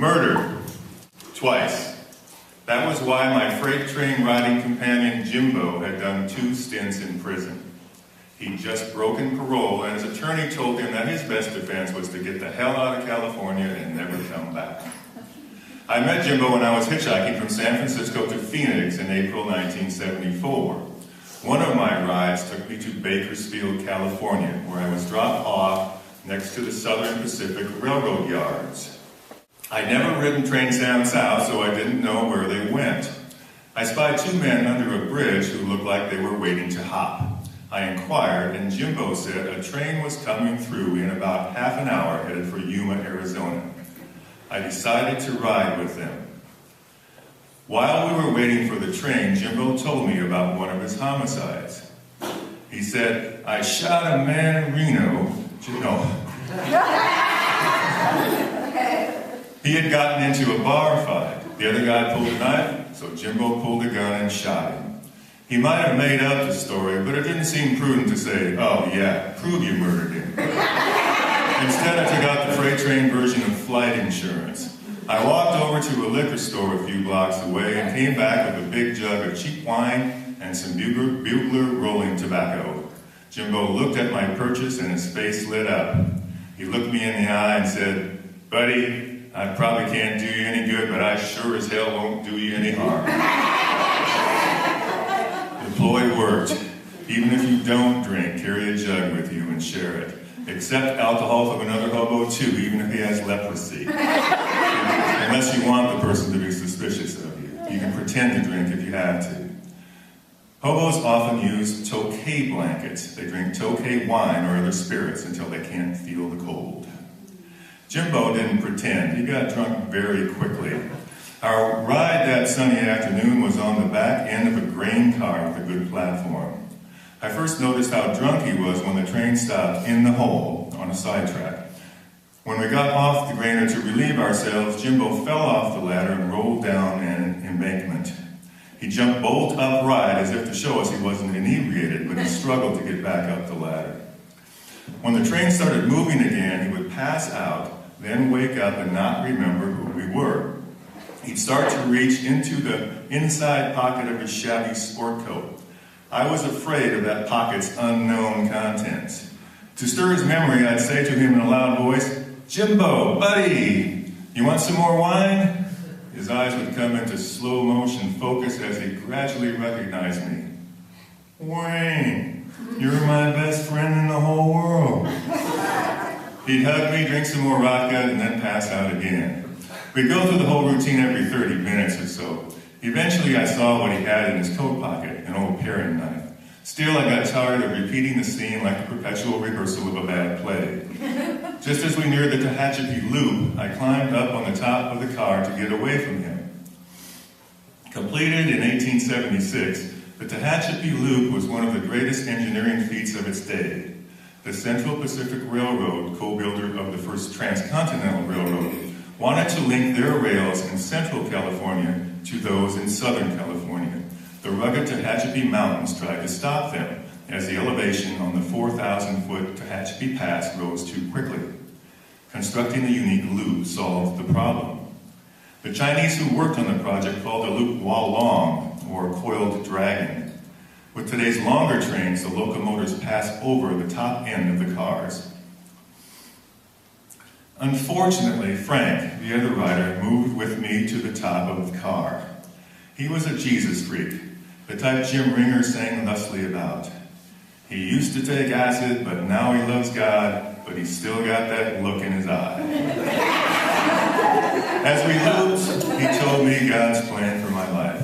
Murdered. Twice. That was why my freight train riding companion Jimbo had done 2 stints in prison. He'd just broken parole, and his attorney told him that his best defense was to get the hell out of California and never come back. I met Jimbo when I was hitchhiking from San Francisco to Phoenix in April 1974. One of my rides took me to Bakersfield, California, where I was dropped off next to the Southern Pacific Railroad yards. I'd never ridden trains down south, so I didn't know where they went. I spied 2 men under a bridge who looked like they were waiting to hop. I inquired, and Jimbo said a train was coming through in about half an hour headed for Yuma, Arizona. I decided to ride with them. While we were waiting for the train, Jimbo told me about one of his homicides. He said, "I shot a man in Reno." He had gotten into a bar fight. The other guy pulled a knife, so Jimbo pulled a gun and shot him. He might have made up the story, but it didn't seem prudent to say, "Oh yeah, prove you murdered him." Instead, I took out the freight train version of flight insurance. I walked over to a liquor store a few blocks away and came back with a big jug of cheap wine and some Bugler rolling tobacco. Jimbo looked at my purchase and his face lit up. He looked me in the eye and said, "Buddy, I probably can't do you any good, but I sure as hell won't do you any harm." The ploy worked. Even if you don't drink, carry a jug with you and share it. Accept alcohol from another hobo too, even if he has leprosy. Unless you want the person to be suspicious of you. You can pretend to drink if you have to. Hobos often use Tokay blankets. They drink Tokay wine or other spirits until they can't feel the cold. Jimbo didn't pretend. He got drunk very quickly. Our ride that sunny afternoon was on the back end of a grain car with a good platform. I first noticed how drunk he was when the train stopped in the hole on a sidetrack. When we got off the grainer to relieve ourselves, Jimbo fell off the ladder and rolled down an embankment. He jumped bolt upright as if to show us he wasn't inebriated, but he struggled to get back up the ladder. When the train started moving again, he would pass out, then wake up and not remember who we were. He'd start to reach into the inside pocket of his shabby sport coat. I was afraid of that pocket's unknown contents. To stir his memory, I'd say to him in a loud voice, "Jimbo, buddy, you want some more wine?" His eyes would come into slow motion focus as he gradually recognized me. "Wayne, you're my best friend in the whole world." He'd hug me, drink some more vodka, and then pass out again. We'd go through the whole routine every 30 minutes or so. Eventually, I saw what he had in his coat pocket, an old paring knife. Still, I got tired of repeating the scene like a perpetual rehearsal of a bad play. Just as we neared the Tehachapi Loop, I climbed up on the top of the car to get away from him. Completed in 1876, the Tehachapi Loop was one of the greatest engineering feats of its day. The Central Pacific Railroad, co-builder of the first transcontinental railroad, wanted to link their rails in Central California to those in Southern California. The rugged Tehachapi Mountains tried to stop them as the elevation on the 4,000-foot Tehachapi Pass rose too quickly. Constructing the unique loop solved the problem. The Chinese who worked on the project called the loop Walong, or coiled dragon. With today's longer trains, the locomotives pass over the top end of the cars. Unfortunately, Frank, the other rider, moved with me to the top of the car. He was a Jesus freak, the type Jim Ringer sang thusly about. He used to take acid, but now he loves God, but he's still got that look in his eye. As we looped, he told me God's plan for my life.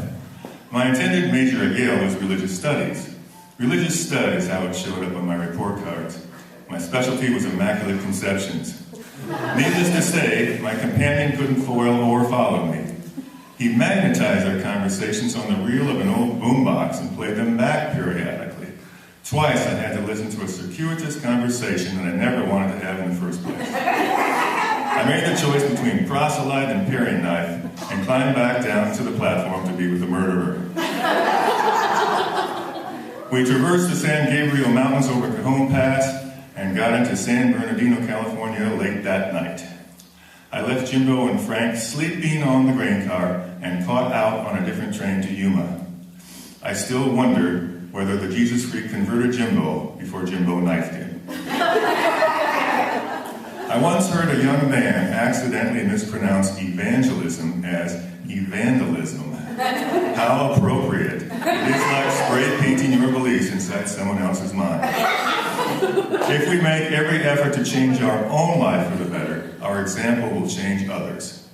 My intended major at Yale was religious studies. Religious stud is how it showed up on my report cards. My specialty was immaculate conceptions. Needless to say, my companion couldn't foil or follow me. He magnetized our conversations on the reel of an old boombox and played them back periodically. Twice I had to listen to a circuitous conversation that I never wanted to have in the first place. I made the choice between proselyte and paring knife and climbed back down to the platform to be with the murderer. We traversed the San Gabriel Mountains over Cajon Pass and got into San Bernardino, California late that night. I left Jimbo and Frank sleeping on the grain car and caught out on a different train to Yuma. I still wonder whether the Jesus freak converted Jimbo before Jimbo knifed him. I once heard a young man accidentally mispronounce evangelism as evangelisim. How appropriate. It is like spray painting your beliefs inside someone else's mind. If we make every effort to change our own life for the better, our example will change others.